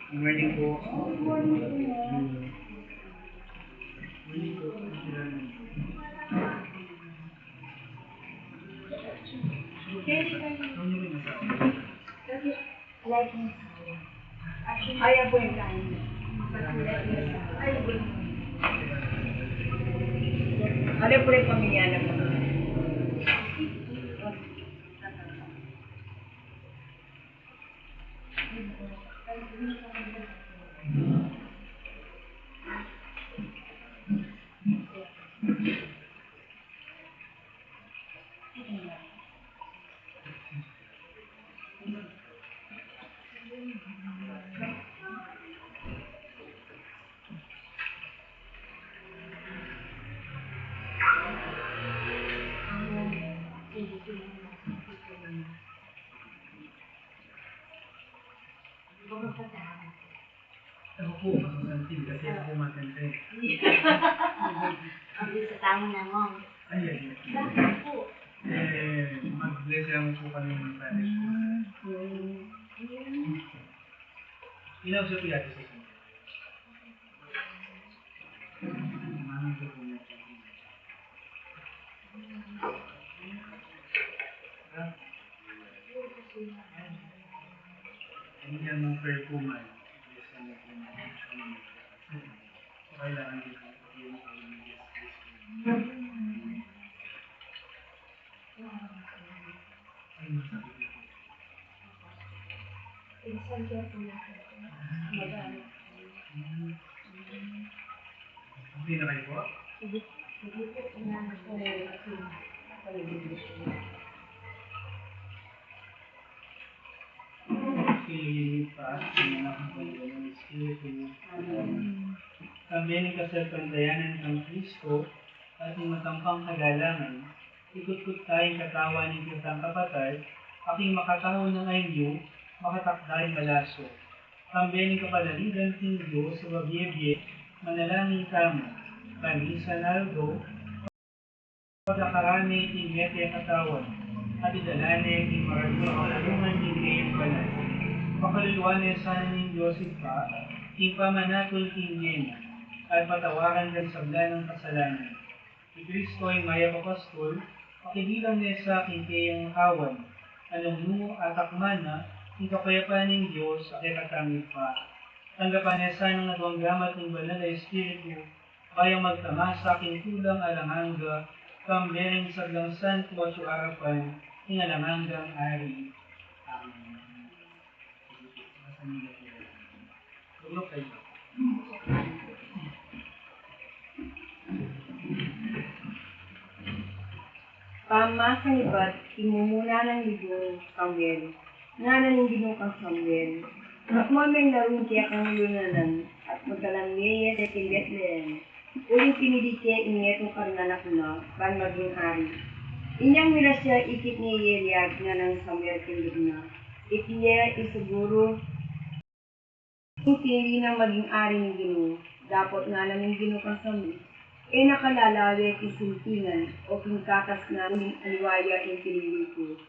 Morning po. Morning. Morning po. Like me. Ayaw po yung kain. Ano po yung pamilya na po? Ako po, makakantin kasi ako po matente. Ang sa tama na mo. Ay. Bakit po? Mag-bless lang po kami ng parish po. Inaw siya po yata sa sunod. Mami ko po niya. Hindi yan ng perfuman. Bless lang po niya. Kailangan dito yung ay masakit ito. Isang kaya po natin. Mag-ano. Okay na kayo po? Hindi po na po Kililit pa, ang anak ng Panginoon ng Espiritu. Kami ng kasalpandayanan ng Kristo at ng matampang kagalangan, ikot-kot tayong katawan ng kitang kapatid, aking makatahon ng ayyo, makatakdayang malaso. Kami ng kapanaligan ng Diyos sa babiyebye, manalangin kamo, kami sa naldo, pagkakarami ng ngete katawan, at idalane ng maradyo ang alungan ng ngayong balat. Pakaluluan na sana ng Diyos pa, ing pamanatol kinyen, at patawaran ng sabla ng kasalanan. Si Kristo ay maya papastol, pakibilang niya sa aking kayang awan, anong nuo at akmana, ang kapayapaan ng Diyos ay katangit pa. Tanggapan niya sana ng nagwanggamat ng banal na Espiritu, kaya magtama sa aking tulang alanganga, kambering sablang santo at harapan, ng alanganggang ari. Amen. Tulog kayo. Pamakanibad, imumuna ng libong Samuel. Nga nanindinog ang Samuel. Makmameng larong tiyak ang lunanan at magkalang niya sa Bethlehem. Uling pinidike inyetong karnanak na, ban maging hari. Inyang mila siya ikit ni Eliab nga ng Samuel tindog na. Ikiya isuguro kung tindi na maging ari ng Ginoo. Dapat nga namin Ginoo kang Samuel. Nakalalawi kisultingan o kingkakas na uling aliwaya yung pinili ko.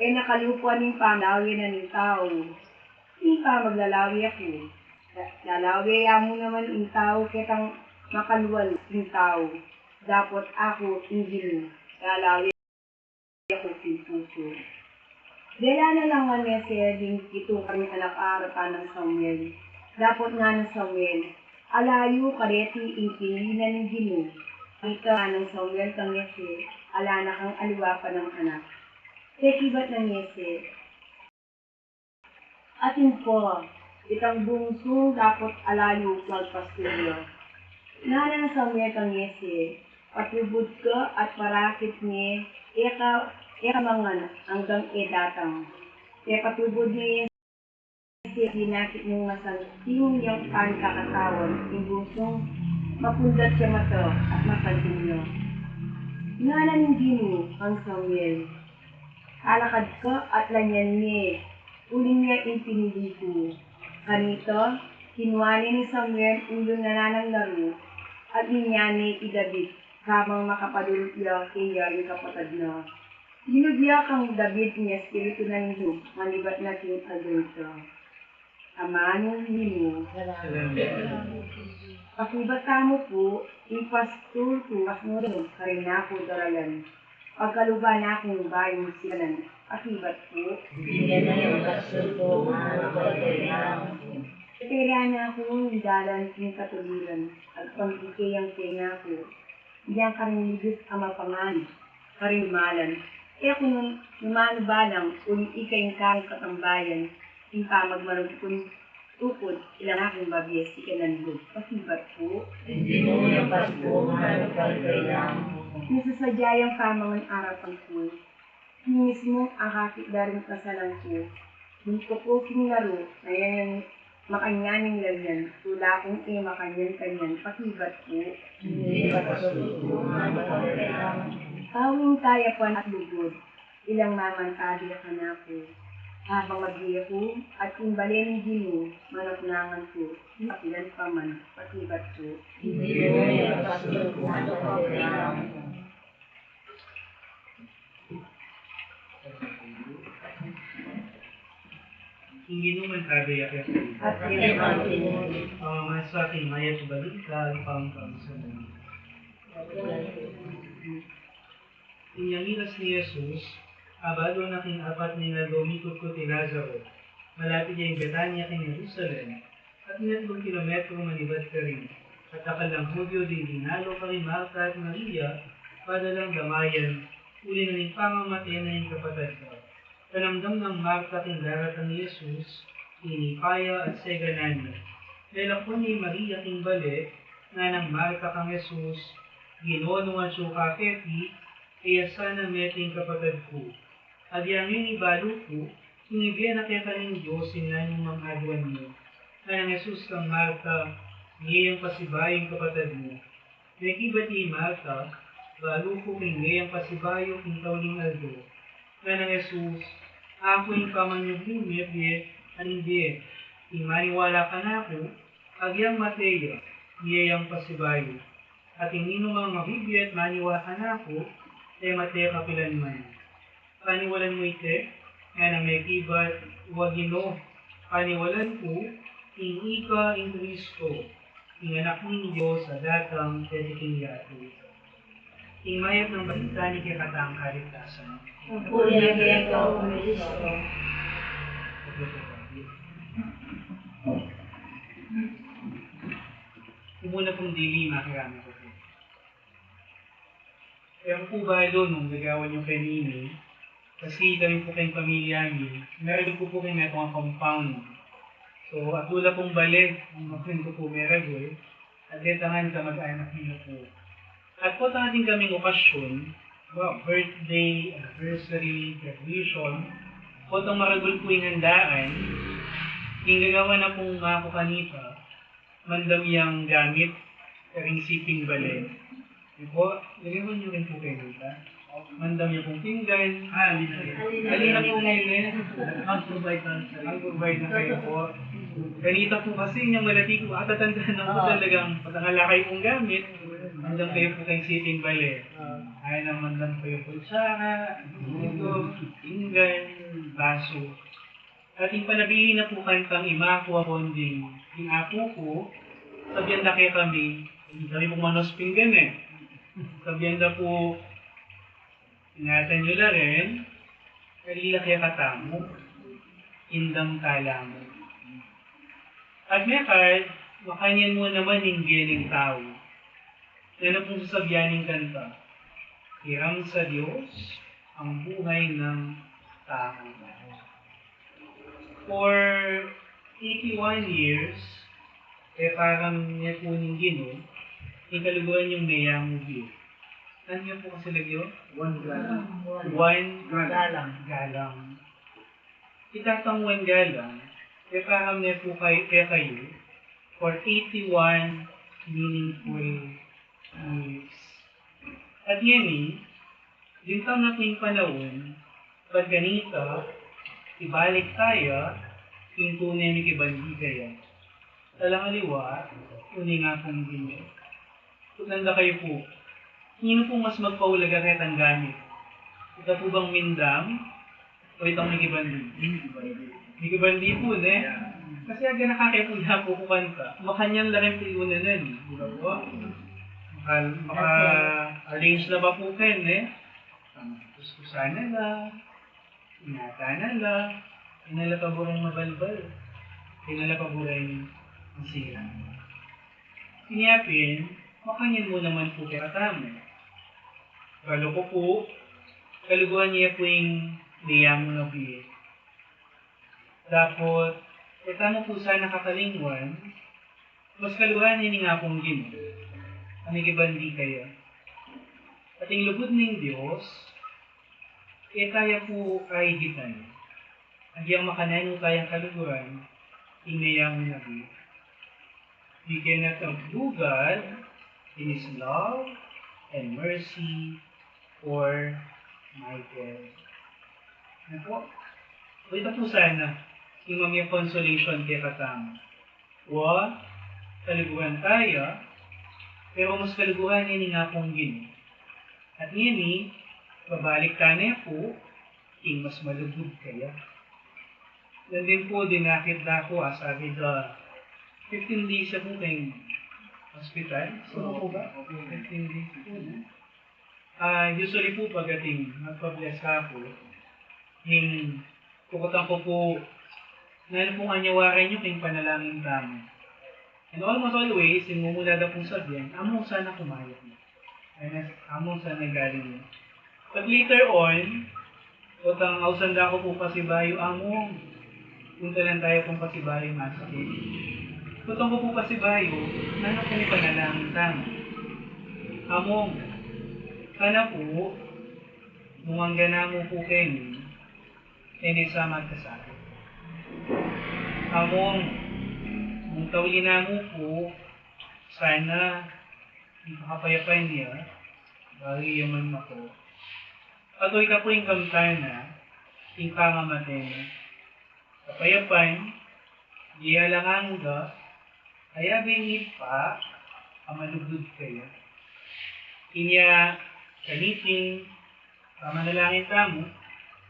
Nakalupuan ng pamalawi na ng tao. Hindi pa maglalawi ako. Lalawi mo naman yung tao kitang makaluwal yung tao. Dapat ako yung Ginoo. Lalawi ako yung puso. Dela na lang nga niya siya din ito kami anak-arapan ng Samuel. Dapat nga ng Samuel, alayo kareti ingkilinan ng Ginoo. Ika ng Samuel kang Yese, ala na kang aliwa pa ng anak. Tekibat ng Yese. Atin po, itang bungsong dapat alayo magpastudyo. Nana ng Samuel kang Yese, patubod ka at parakit niya, eka mangan hanggang edatang. Patubod niya dinakit ng masanting yung pangkakatawan, yung busong mapundat siya mato at mapansin Nga ng Ginoo ang Samuel. Alakad ka at lanyan niya, uling niya impinili ko. Kanito, kinuwani ni Samuel yung nananang laro at ninyani idabit habang makapadulot niya kaya yung kapatid na. Dinudya kang David niya espiritu ng Diyos, manibat na king adulto. amanong himo, Salamat. pakibata mo po, ipastul ko as mo karina ko daralan. Pagkaluban akong bayong silan, akibat po. Bigyan na yung pastor ko, ano ba kailangan ko? Kailangan akong dalan kong katuliran, at pangkikiyang tenga ko. Diyan kami ligis ang mapangan, karimalan. Kaya kung numanubalang, kung ikayong karong katambayan, yung pamagmarog kung tukod, ilang akong babiyas, ikanandog, pasibat po. Hindi mo yung pastor, ano ba kailangan ko? Nasasadyayang pamangan arapan ko, yung mismo akakit daring kasalan ko. Dito ko kinlaro, ayan makanyaning lanyan, tula kong makanyan-kanyan, pasibat po. Hindi yung pastor ko, ano ba kailangan ko? Tawing tayapan at lugod, ilang mamantado ka na po. Habang mag-iya ko, at imbalin ng gino, manapnangan ko, ilan pa man, pasibat po. Hindi mo yung pastor ko, ano ba kailangan ko? Hindi naman kagaya kaya At Hindi ilan pa pa tinuli. mas sa ating maya sa balita, ipang sa mga. Inyamiras ni Jesus, abado na king apat ni Nadomikot ko ti Lazaro, malapit niya yung Betania king Jerusalem, at 3 kilometro manibad ka rin. At akalang Hudyo di dinalo pa rin Marta at Maria, padalang damayan, uli na ning pamamatay na yung kapatid ko. Panamdam ng Marta king daratan ni Jesus, inipaya at seganan niya. Lelak po ni Maria king balik, nga ng Marta kang Jesus, ginonungan siya kaketi, kaya sana meting kapatid ko. At yang yun ibalo ko, hinibigyan na kaya kaning Diyos na yung mga adwan mo. Nga ng Jesus kang Marta, ngayang pasibayong kapatid mo. Nakibat ni Marta, balo ko king ngayang pasibayo king tauling aldo. Nga ng Jesus, ako yung pamanyuglimit, at hindi. Imaniwala ka na ako, agyang Mateo, ngayang pasibayo. At hindi mo mga mabibiyat, maniwala ka na ako, Mateo kapilan man. Paniwalan mo ite, nga na may kibat, huwag ino. Paniwalan ko, ing ika ing Kristo, ing anak ng Diyos sa datang tetiking yato. Ing mayat ng balita ni kikatang kaligtasan. Kuya, kaya ko, Kristo. Umuna pong dili, makirami ko po. Pero po ba doon, nung nagawa niyo kay Nini, kasi kami po kayong pamilya niyo, meron ko po kayo metong compound. So, at wala pong balik, ang makin ko po meron at detangan ka mag-anak niyo po. At po natin kaming okasyon, birthday, anniversary, graduation, po itong maragol po yung handaan, yung gagawa na pong mga kanita, mandam yung gamit, karing siping balik. Po, nagawa niyo rin po kayo dito. Mandam niyo pong pinggan. Alin na po ngayon. Mag-provide na kayo po. Ganito po kasi yung malati ko, tatandaan na po talagang pagkakalakay pong gamit. Mandam kayo po kayong sitting bale. Ay na mandam kayo po sa ito, pinggan, baso. At yung panabili na po kantang Imakwa Bonding. Yung apo ko, sabihan na kayo kami pong manos pinggan Sabihan na po, ingatan nyo na rin, kalila kaya katamo, indang kalamo. At may card, makanyan mo naman yung giling tao. Yan ang pong sasabihaning kanta. Hiram sa Diyos ang buhay ng tao. For 81 years, parang niya po ng Gino, ikaluguan yung Neyang View. Ano niyo po kasi lagyo? One galang. Itatang one galang, parang niya po kayo for 81 meaningful years. At yan dintang na po yung panahon, pag ganito, ibalik tayo, yung tunay ni kibandi kaya. Talang aliwa, tunay nga pong ginyo. Tutanda kayo po, sino po mas magpaulaga kahit ang gamit? Ito po bang mindam? O itong nikibandi? Nikibandi po, Kasi aga nakakipula po ko kanta, makanyang lang yung piunanan. Di ba po? Maka-arrange na ba po kayo, eh? Kuskusan na lang, inata na lang, inalapaburan mabalbal, inalapaburan ang sira. Sinyapin, makanyan mo naman po kaya katamo. Balo ko po, kaluguan niya po yung liyang mga biye. Dapat, tamo po sana kakalingwan, mas kaluguan niya nga pong gino. Amigibandi kaya. At yung lubod ng Diyos, kaya po ay hitan. At yung makanan tayong kaluguran, inayang nabi. Bigyan at ang God in His love and mercy for Michael. Ano po? O ito po sana, yung mga consolation kay katama. Kaliguan tayo, pero mas kaliguan niya nga pong gini. At ngayon babalik ka na po, mas malugod kaya. Yan din po, dinakit na ako, sabi 15 days ako kayong hospital. So, po ba? 15 days po na. Usually po, pagdating, magpa-bless ako, yung kukutan ko po, na ano pong anyawaran nyo kayong panalangin tamo. And almost always, yung mumula na pong sabihin, among sana kumayot na. Among sana galing na. But later on, utang ausanda ko po pasibayo, among, punta lang tayo kung pasibayo masakit. Tutong ko po pasibayo, ano po ni panalangin tamo. Among, sana po, mungangga mo po kayo, inisama ka sa akin. Among, kung taulina mo po, sana, ipakapayapan niya, bagi yaman ako. At ika po yung kamtana, yung pangamatay na. Kapayapan, di alangan ka, kaya bingit pa, amalugod kayo. Inya, kaliting, pamanalangin tamo,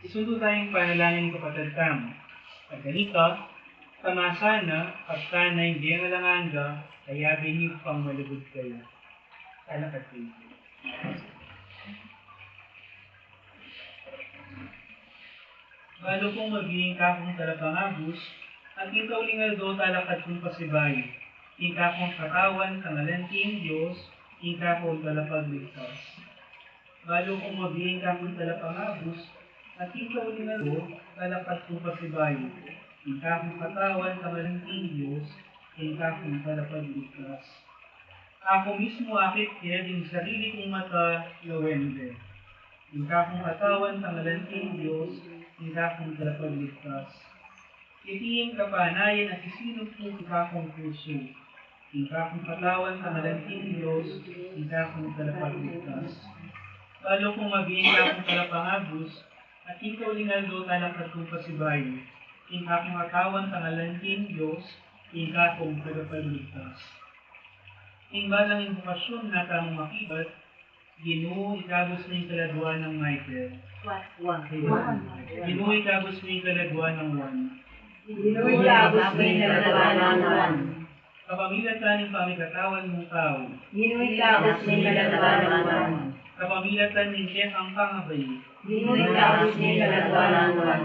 isundo tayong panalangin kapatid tamo. At ganito, tamasa na, pagka na hindi ang alangan ka, kaya bingit pang malugod kayo. Alakat kayo. Balo kong magiging kakong talapangabos, at ikaw lingal do talakad kong pasibayo. Ikakong katawan, kangalanting Diyos, ikakong talapagligtas. Balo kong magiging kakong talapangabos, at ikaw lingal do talakad kong pasibayo. Ikakong katawan, kangalanting Diyos, ikakong talapagligtas. Ako mismo akit kinaging sarili kong mata lawende. Ikakong katawan, kangalanting Diyos, ikakong talapagligtas. Itiying kapanayan at isinong po ikakong puso. Ikakong katawan, kangalanting Diyos, ikakong talapagligtas. Balo kong maging ikakong talapangabos, at ikaw lingaldo talakad kong pasibayo. Ikakong katawan, kangalanting Diyos, ikakong talapagligtas. Balang imbukasyon na tamang makibat, Ginoo, ikabos mo yung kaladwa ng Michael. Ginoo, ikabos mo yung kaladwa ng Juan. Ginoo, ikabos mo yung kaladwa ng Juan. Kapamilat taning pamikatawan mong tao. Ginoo, ikabos mo yung kaladwa ng Juan. Kapamilat taning kaya ang pangabay. Ginoo, ikabos mo yung kaladwa ng Juan.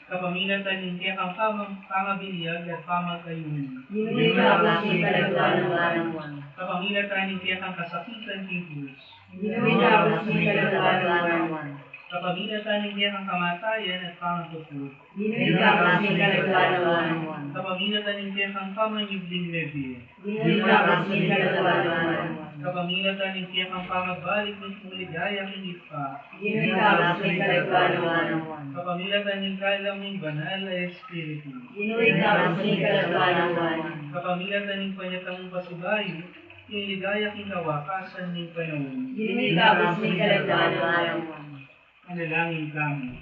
Kapamilat taning kaya ang pangabiliyag at pamakayunan. Ginoo, ikabos mo yung kaladwa ng Juan. Kapamilat taning kaya ang kasakitan ng Diyos. Ginoo, ikabos mo yung kaladwa ng Juan. Kapamilat taning kaya ang kamatayan at pangakupot. Ginoo, ikabos mo yung kaladwa ng Juan. Kapamilat taning kaya ang pamanyubling lebi. Ginoo, ikabos mo yung kaladwa ng Juan. Kapamilat taning kaya ang pamabalik ng kuligaya kini pa. Ginoo, ikabos mo yung kaladwa ng Juan. Kapamilat taning kalaming banal na Espiritu. Ginoo, ikabos mo yung kaladwa ng Juan. Kapamilat taning panyatang pasibayo, yung ligaya kinawakasan ng panahon. Ginoo, ikabos mo yung kaladwa ng Juan. Manalangin kami.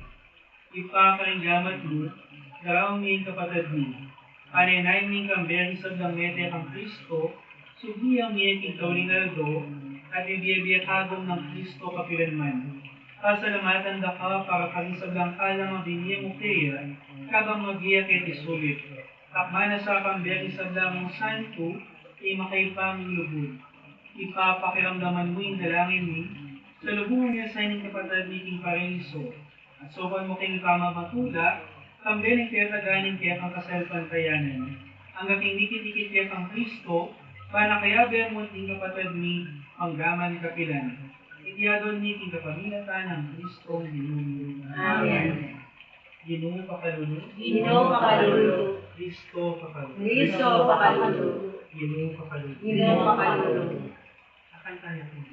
Ipakainggamat mo, daong ngayong kapatid mo. Anenay ng kamberi sa langete ang Kristo, sugi ang miyaking kaulinaldo, at ibiyabiyakagom ng Kristo kapilanman. Pasalamatan da ka para kami sa blangkalang ang biniyang ukaya, kabang magiyak at isulit. Takmana sa pambiyanis sa damong santo, ay makaipaming lubod. Ipapakiramdaman mo yung dalangin ni, sa lubungan niya sa inyong kapatid ni King Paraiso, at sopan mo kayong pamamatula, kambeling kaya taganin kaya kang kasalpantayanan. Ang aking dikit-dikit kaya kang Kristo, panakayabe mo ting kapatid ni Panggaman Kapilan. Itiyadon ni ting kapamilatan ng Kristong Ginoo. Amen. Ginoo pakalulu. Ginoo pakalulu. Kristo pakalulu. Kristo pakalulu. Ginoo pakalulu. Ginoo pakalulu. Akan tayo kung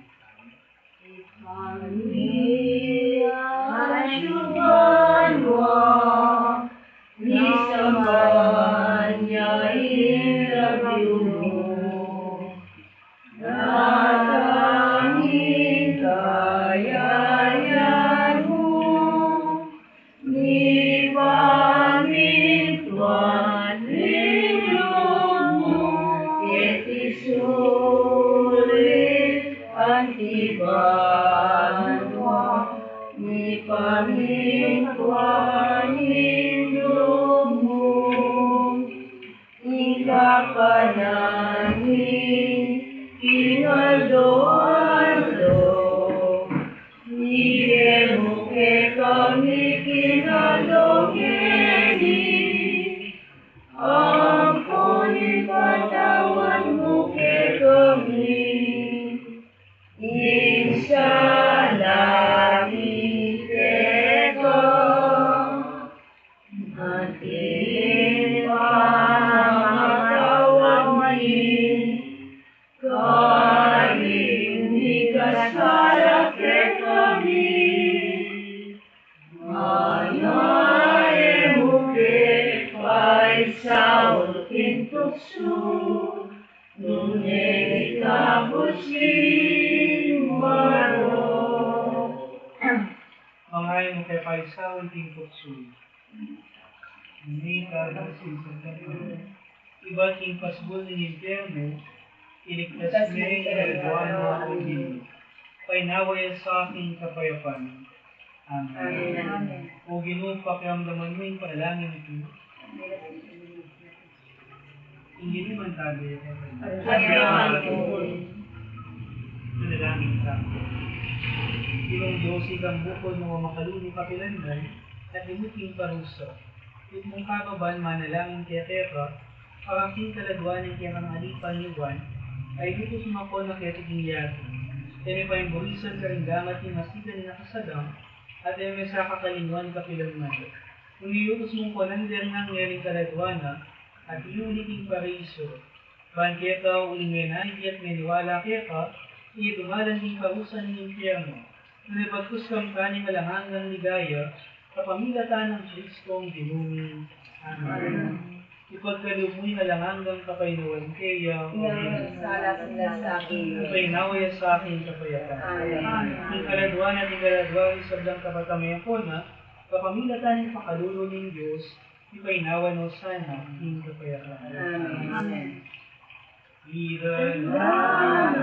Asyuhan mo, lisaman niya ilabiw mo. Natangin kayayan mo, ni pamintuan ninyo mo, ket isulit ang tiban mo, ni pamintuan ninyo mo, ikapanangin Kinaldo, Ige mo ke kami kinalogeni, ampunin patawan mo ke kami, insalahi teka, ating pangatawanin, karing kasala ke kami, anae muke paisa ultin tuksu, nunye ikabusin maro. Mangayon mo kay Paisa, ulting putsul. Hindi ka kasi sa kapatid. Iba king pasbol ng impyerno, iligtas niya yung kalagawan mo ako din. Painaway sa aking kapayapan. Amen. Amen. O Ginoo, pakiramdaman mo yung panalangin ito. Hindi naman tabi. Panalangin ka. Ilong Diyos ikang bukod ng makaluni kapilandan at imuting parusa. At mong kababan manalangin kaya Tera, paraking kaladuanin kaya kang alipan iwan, ay dito sumako na kaya tiging yakin. Kaya pa yung burisan ka rin gamat ni masigan ni nakasadang, at ay may sa kakalinguan kapilanman. Kung iyutos mong konander ng ngaring kaladuana, at iuliting paraiso, ban kaya ka uling menay at meniwala kaya ka, iya dumalan din parusan ng impyerno. Nalipagkus kang kaning malangangang ligaya, kapamilatan ng Kristong Ginoo. Amen. Ipagkaloob mo'y malangangang kapainuwan kaya, Sala sila sa akin. ipainaway sa aking kapayapan. Amen. Yung kaladuan at yung kaladuan, sabdang kapatamayan ko na, kapamilatan ng pakalulo ng Diyos, ipainawan mo sana yung kapayapan. Amen. Iralat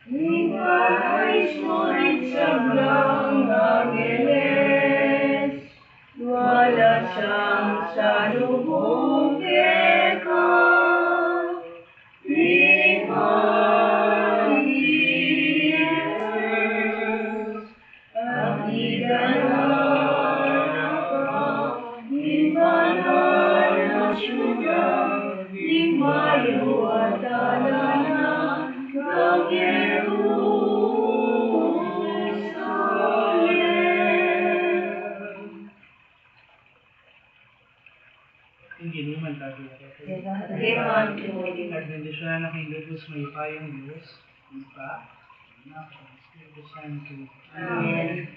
Nais mo rin sablang angeles, wala siyang salubong ka. Limahiyes, ang iganap ka, limanan na syudad, limayo at alanan, ng Jerusalem. Hindi naman tabi. Amen. Nagbendisyonan na kayong Diyos, may payong Diyos, Ipa, Anak, Espiritu Santo. Amen.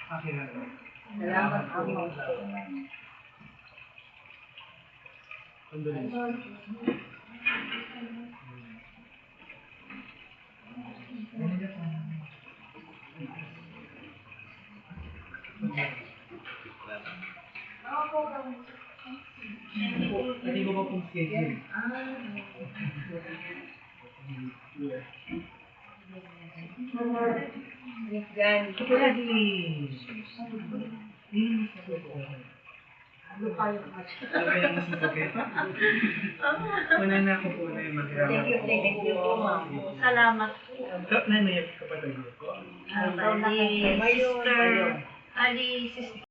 Akirado. Salamat po. Condolence. Hindi ko pa pong schedule. Yan. Lagi. Ano kayo ka? Ano ba yung mas mabagay pa? Una na ako po na yung mag-ramay. Thank you po, ma'am. Salamat po. Nanayak ka pa tayo ko. Ali, sister. Ali, sister.